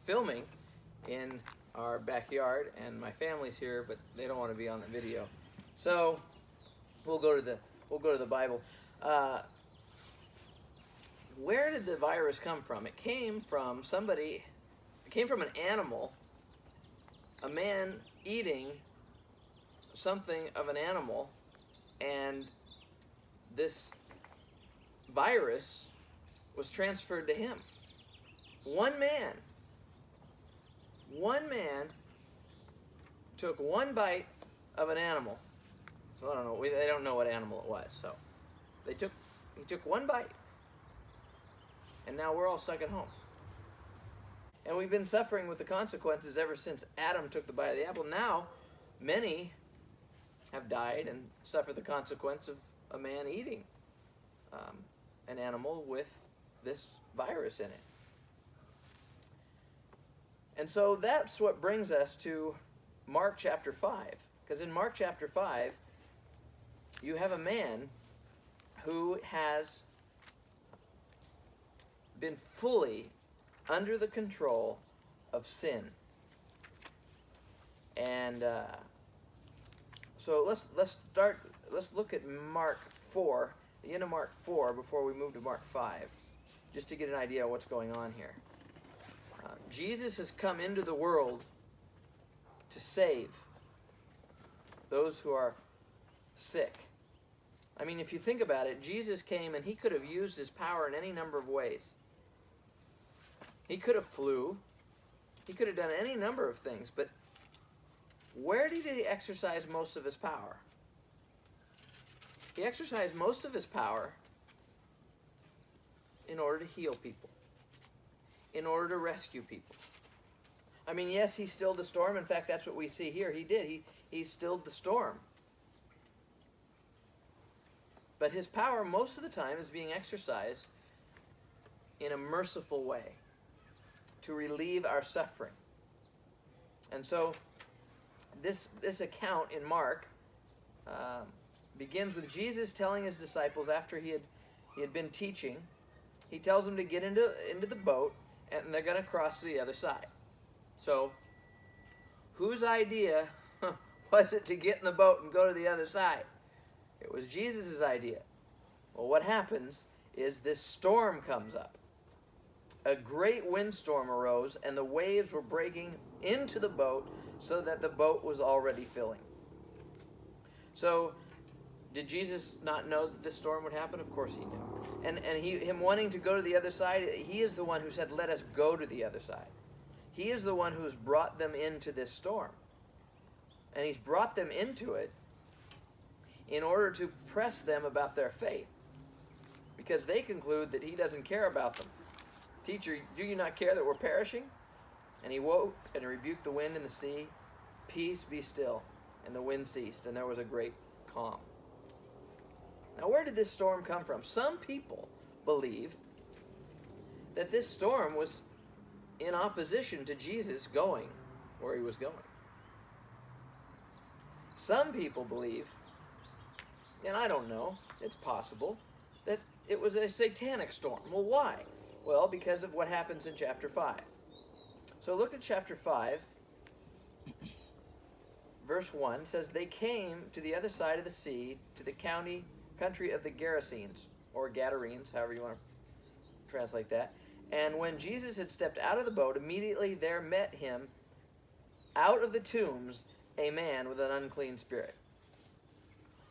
filming in our backyard, and my family's here, but they don't want to be on the video. So we'll go to the Bible. Where did the virus come from? It came from somebody. It came from an animal. A man eating something of an animal, and this virus was transferred to him. One man took one bite of an animal. So I don't know. They don't know what animal it was. So he took one bite, and now we're all stuck at home. And we've been suffering with the consequences ever since Adam took the bite of the apple. Now, many have died and suffered the consequence of a man eating an animal with this virus in it. And so that's what brings us to Mark chapter 5. Because in Mark chapter 5, you have a man who has been fully under the control of sin. And so let's look at Mark 4, the end of Mark 4, before we move to Mark 5, just to get an idea of what's going on here. Jesus has come into the world to save those who are sick. I mean, if you think about it, Jesus came and he could have used his power in any number of ways. He could have flew. He could have done any number of things. But where did he exercise most of his power? He exercised most of his power in order to heal people, in order to rescue people. I mean, yes, he stilled the storm. In fact, that's what we see here. He did. He stilled the storm. But his power most of the time is being exercised in a merciful way, to relieve our suffering. And so this account in Mark begins with Jesus telling his disciples, after he had been teaching, he tells them to get into the boat, and they're going to cross to the other side. So whose idea was it to get in the boat and go to the other side? It was Jesus' idea. Well, what happens is this storm comes up. A great windstorm arose, and the waves were breaking into the boat so that the boat was already filling. So, did Jesus not know that this storm would happen? Of course he knew. And him wanting to go to the other side, he is the one who said, let us go to the other side. He is the one who's brought them into this storm. And he's brought them into it in order to press them about their faith, because they conclude that he doesn't care about them. Teacher, do you not care that we're perishing? And he woke and rebuked the wind and the sea. Peace, be still. And the wind ceased, and there was a great calm. Now, where did this storm come from? Some people believe that this storm was in opposition to Jesus going where he was going. Some people believe, and I don't know, it's possible, that it was a satanic storm. Well, why? Well, because of what happens in chapter 5. So look at chapter 5, verse 1. It says, they came to the other side of the sea, to the country of the Gerasenes, or Gadarenes, however you want to translate that. And when Jesus had stepped out of the boat, immediately there met him out of the tombs a man with an unclean spirit.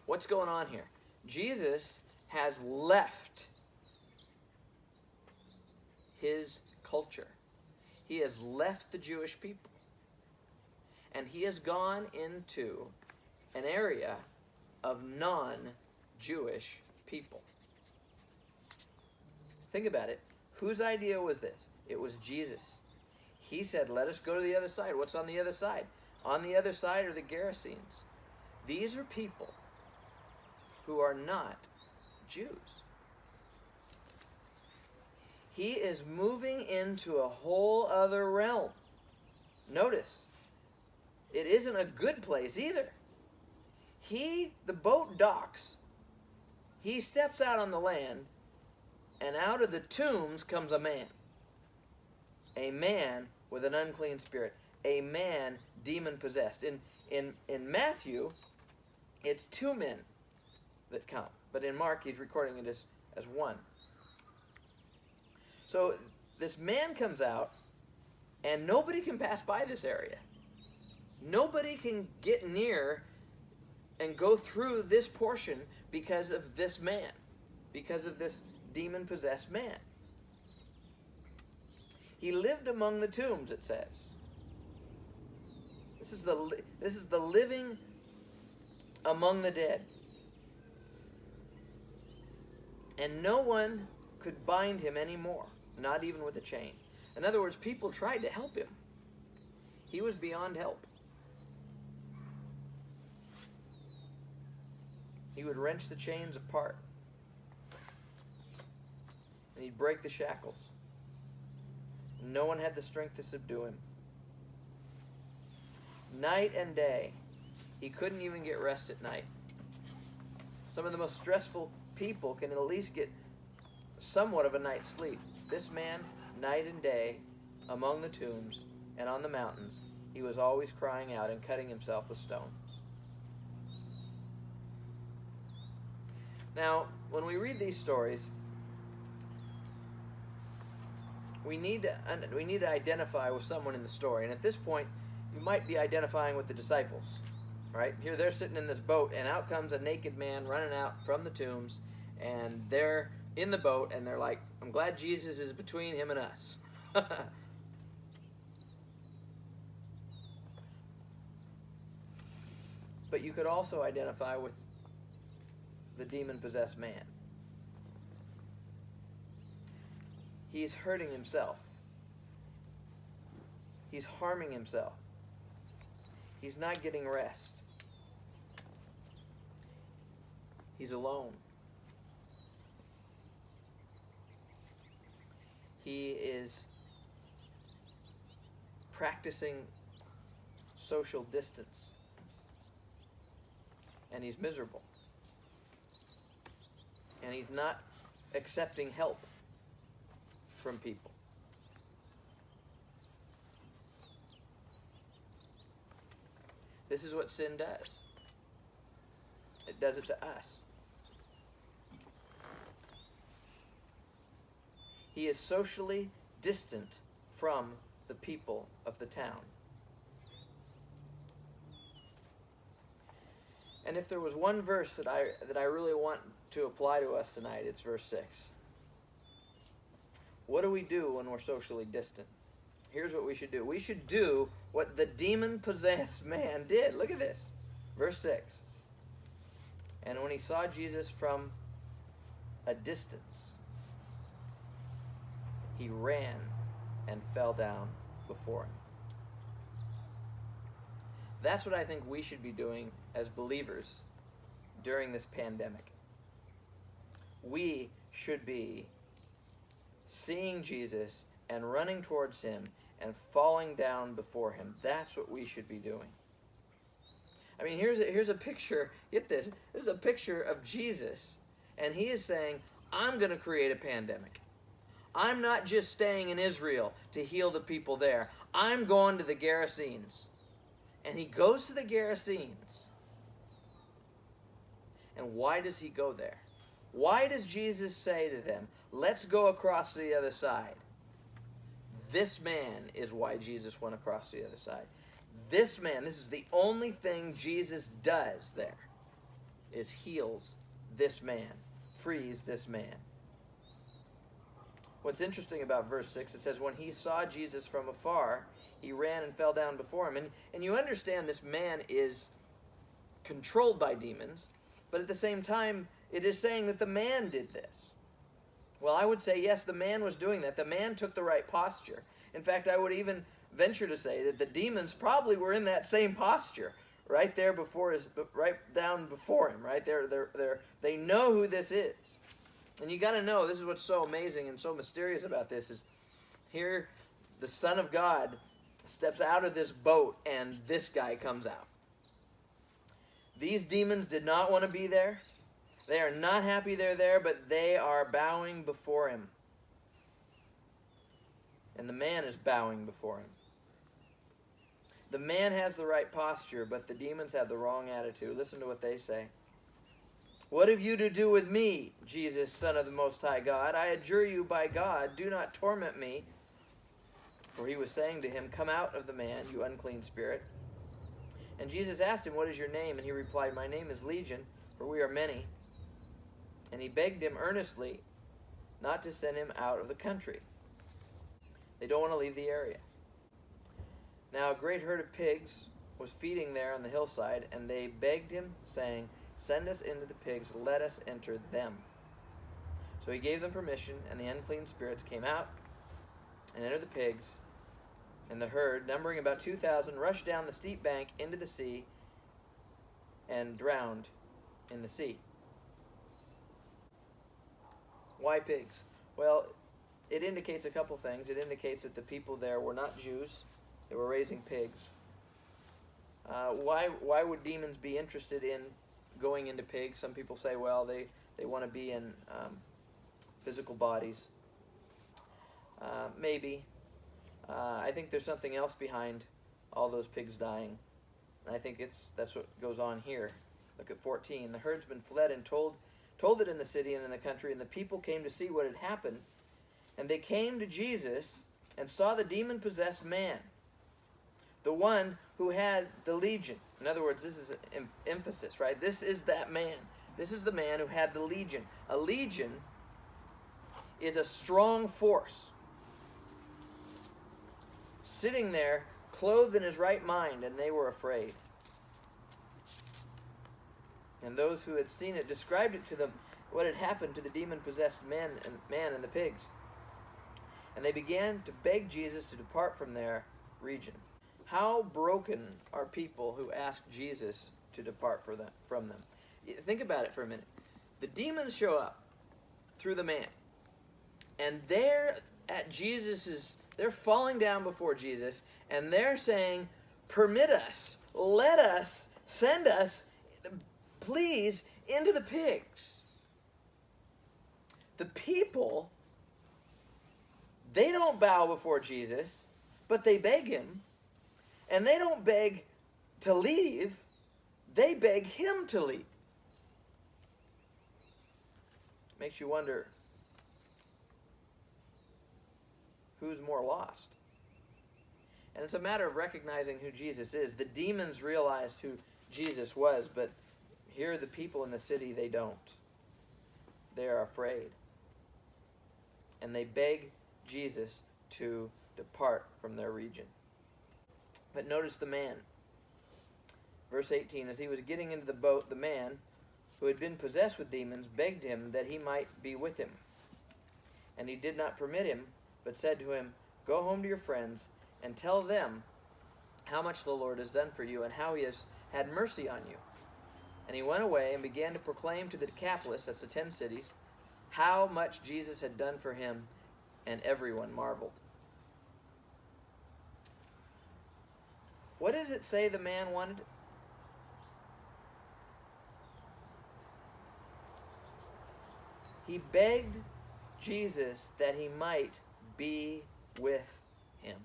What's going on here? Jesus has left his culture. He has left the Jewish people. And he has gone into an area of non-Jewish people. Think about it. Whose idea was this? It was Jesus. He said, let us go to the other side. What's on the other side? On the other side are the Gerasenes. These are people who are not Jews. He is moving into a whole other realm. Notice, it isn't a good place either. The boat docks. He steps out on the land, and out of the tombs comes a man. a man with an unclean spirit, a man demon-possessed. In Matthew, it's 2 men that come. But in Mark, he's recording it as one. So this man comes out, and nobody can pass by this area. Nobody can get near and go through this portion because of this man, because of this demon-possessed man. He lived among the tombs, it says. This is the living among the dead. And no one could bind him anymore, not even with a chain. In other words, people tried to help him. He was beyond help. He would wrench the chains apart. And he'd break the shackles. No one had the strength to subdue him. Night and day, he couldn't even get rest at night. Some of the most stressful people can at least get somewhat of a night's sleep. This man, night and day, among the tombs and on the mountains, he was always crying out and cutting himself with stones. Now, when we read these stories, we need to identify with someone in the story. And at this point, you might be identifying with the disciples. Right? Here they're sitting in this boat, and out comes a naked man running out from the tombs, and they're in the boat, and they're like, I'm glad Jesus is between him and us. But you could also identify with the demon-possessed man. He's hurting himself. He's harming himself. He's not getting rest. He's alone. He is practicing social distance. And he's miserable. And he's not accepting help from people. This is what sin does. It does it to us. He is socially distant from the people of the town. And if there was one verse that I really want to apply to us tonight, it's verse 6. What do we do when we're socially distant? Here's what we should do. We should do what the demon-possessed man did. Look at this. Verse 6. And when he saw Jesus from a distance, he ran and fell down before him. That's what I think we should be doing as believers during this pandemic. We should be seeing Jesus and running towards him and falling down before him. That's what we should be doing. I mean, here's a picture. Get this. This is a picture of Jesus, and he is saying, I'm going to create a pandemic. I'm not just staying in Israel to heal the people there. I'm going to the Gerasenes. And he goes to the Gerasenes. And why does he go there? Why does Jesus say to them, let's go across to the other side? This man is why Jesus went across to the other side. This man, this is the only thing Jesus does there, is heals this man, frees this man. What's interesting about verse 6, it says, when he saw Jesus from afar, he ran and fell down before him. And you understand this man is controlled by demons, but at the same time, it is saying that the man did this. Well, I would say, yes, the man was doing that. The man took the right posture. In fact, I would even venture to say that the demons probably were in that same posture, right there before right down before him, right there. They know who this is. And you got to know, this is what's so amazing and so mysterious about this, is here the Son of God steps out of this boat and this guy comes out. These demons did not want to be there. They are not happy they're there, but they are bowing before him. and the man is bowing before him. The man has the right posture, but the demons have the wrong attitude. Listen to what they say. What have you to do with me, Jesus, Son of the Most High God? I adjure you by God, do not torment me. For he was saying to him, come out of the man, you unclean spirit. And Jesus asked him, what is your name? And he replied, my name is Legion, for we are many. And he begged him earnestly not to send him out of the country. They don't want to leave the area. Now a great herd of pigs was feeding there on the hillside, and they begged him, saying, send us into the pigs, let us enter them. So he gave them permission, and the unclean spirits came out and entered the pigs. And the herd, numbering about 2,000, rushed down the steep bank into the sea and drowned in the sea. Why pigs? Well, it indicates a couple things. It indicates that the people there were not Jews. They were raising pigs. Why would demons be interested in going into pigs? Some people say, well, they want to be in physical bodies. Maybe. I think there's something else behind all those pigs dying. And I think that's what goes on here. Look at 14. The herdsmen fled and told it in the city and in the country, and the people came to see what had happened. And they came to Jesus and saw the demon-possessed man, the one who had the legion. In other words, this is an emphasis, right? This is that man. This is the man who had the legion. A legion is a strong force, sitting there, clothed in his right mind, and they were afraid. And those who had seen it described it to them, what had happened to the demon-possessed man and the pigs. And they began to beg Jesus to depart from their region. How broken are people who ask Jesus to depart from them? Think about it for a minute. The demons show up through the man, and they're falling down before Jesus, and they're saying, permit us, let us, send us, please, into the pigs. The people, they don't bow before Jesus, but they beg him. And they don't beg to leave, they beg him to leave. Makes you wonder, who's more lost? And it's a matter of recognizing who Jesus is. The demons realized who Jesus was, but here the people in the city, they don't. They are afraid. And they beg Jesus to depart from their region. But notice the man. Verse 18, as he was getting into the boat, the man who had been possessed with demons begged him that he might be with him. And he did not permit him, but said to him, go home to your friends and tell them how much the Lord has done for you and how he has had mercy on you. And he went away and began to proclaim to the Decapolis, that's the 10 cities, how much Jesus had done for him, and everyone marveled. What does it say the man wanted? He begged Jesus that he might be with him.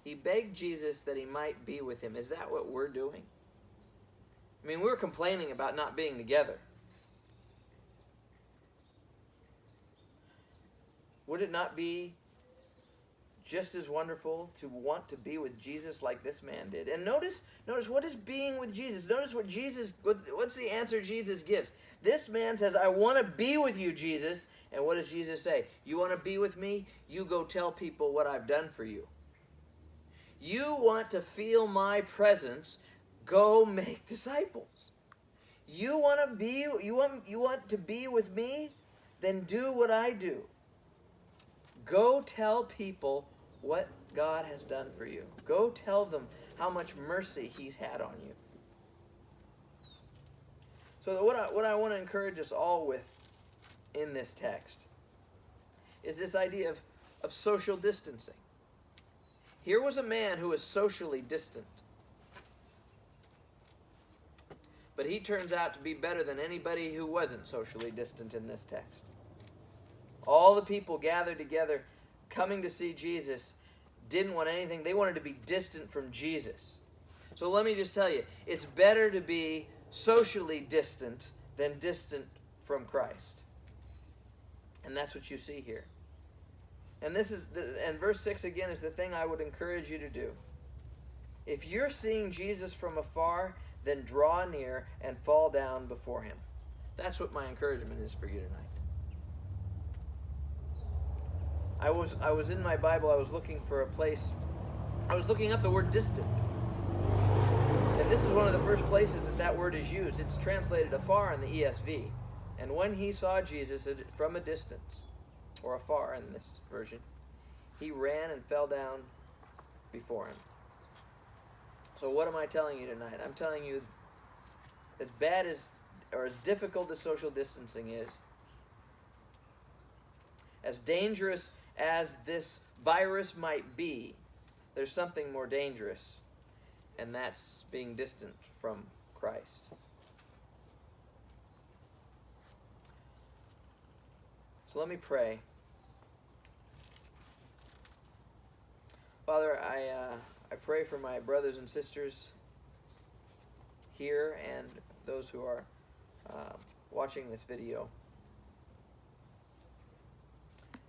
He begged Jesus that he might be with him. Is that what we're doing? I mean, we're complaining about not being together. Would it not be just as wonderful to want to be with Jesus like this man did? And notice what is being with Jesus. Notice what's the answer Jesus gives. This man says, I want to be with you, Jesus. And what does Jesus say? You want to be with me? You go tell people what I've done for you. You want to feel my presence? Go make disciples. You want to be with me? Then do what I do. Go tell people what God has done for you. Go tell them how much mercy he's had on you. So what I want to encourage us all with in this text is this idea of social distancing. Here was a man who was socially distant. But he turns out to be better than anybody who wasn't socially distant in this text. All the people gathered together, coming to see Jesus, didn't want anything. They wanted to be distant from Jesus. So let me just tell you, it's better to be socially distant than distant from Christ. And that's what you see here. And and verse 6 again is the thing I would encourage you to do. If you're seeing Jesus from afar, then draw near and fall down before him. That's what my encouragement is for you tonight. I was in my Bible, I was looking for a place. I was looking up the word distant. And this is one of the first places that word is used. It's translated afar in the ESV. And when he saw Jesus from a distance, or afar in this version, he ran and fell down before him. So what am I telling you tonight? I'm telling you, as bad as, or as difficult as social distancing is, as dangerous as this virus might be, there's something more dangerous, and that's being distant from Christ. So let me pray. Father, I pray for my brothers and sisters here and those who are watching this video,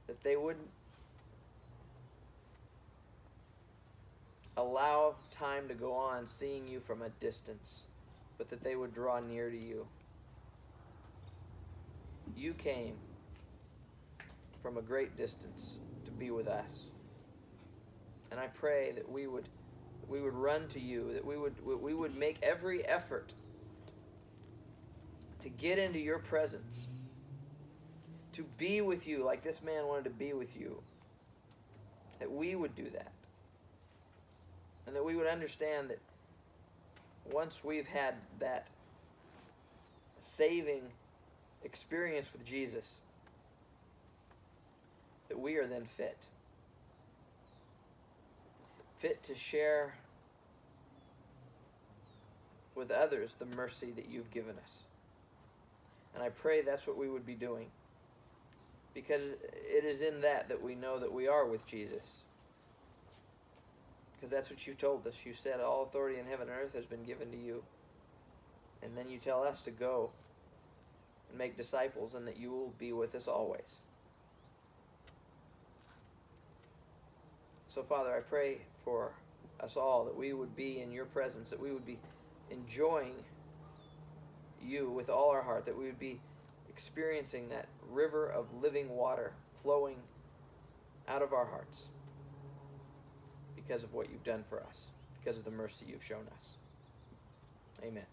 that they wouldn't allow time to go on seeing you from a distance, but that they would draw near to you. You came from a great distance to be with us. And I pray that we would run to you, that we would make every effort to get into your presence, to be with you like this man wanted to be with you, that we would do that. And that we would understand that once we've had that saving experience with Jesus, that we are then fit to share with others the mercy that you've given us. And I pray that's what we would be doing, because it is in that we know that we are with Jesus. Because that's what you told us. You said all authority in heaven and earth has been given to you. And then you tell us to go and make disciples, and that you will be with us always. So, Father, I pray for us all that we would be in your presence, that we would be enjoying you with all our heart, that we would be experiencing that river of living water flowing out of our hearts because of what you've done for us, because of the mercy you've shown us. Amen.